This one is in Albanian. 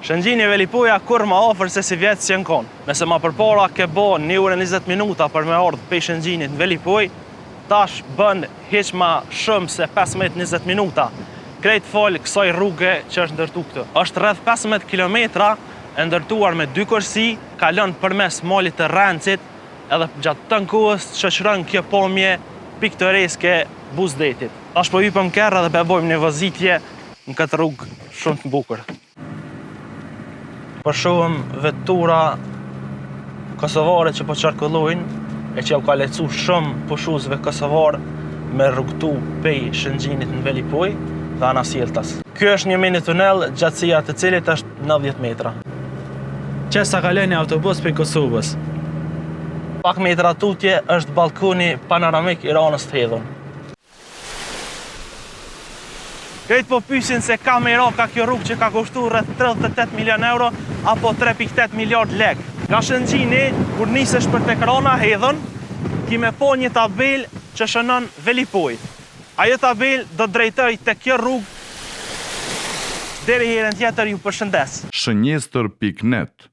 Shëngjini Velipoja kur ma ofër se si vjetë që në konë. Nëse ma përpara ke bo 1 orë e 20 minuta për me ardhë pe Shëngjinit në Velipoj, tash bën hiq ma shumë se 15-20 minuta. Krejt folë kësaj rrugë që është ndërtu këtë. Është rreth 15 kilometra e ndërtuar me 2 kërsi, kalon përmes malit të Rencit, edhe gjatë të kohës shoqëron kjo pamje piktoreske Buzdetit. Tash po hypëm kerr edhe bojmë një vozitje në këtë rrugë shumë të bukur. Po shohim vetura kosovare që po qarkullojnë e që u ka lecu shumë pushuzve kosovar me rrugtu pej Shëngjinit në Velipoj dhe Anasjeltas. Ky është një mini tunel gjatësia të cilit është 90 metra. Qesa kalojnë autobus për Kosovës. Pak metra tutje është balkoni panoramik i Ranës të Hedhun. Krejt po pysin se ka me ka kjo rrugë që ka kushtu rreth 38 milion euro apo 3.8 miliard lek. Nga Shëngjini, kur nisesh për tek Rana Hedhën, ki me po një tabel që shënon Velipoj. Ajo tabel do drejtoj te kjo rrugë deri herën tjetër ju përshëndes. Shënjestër.net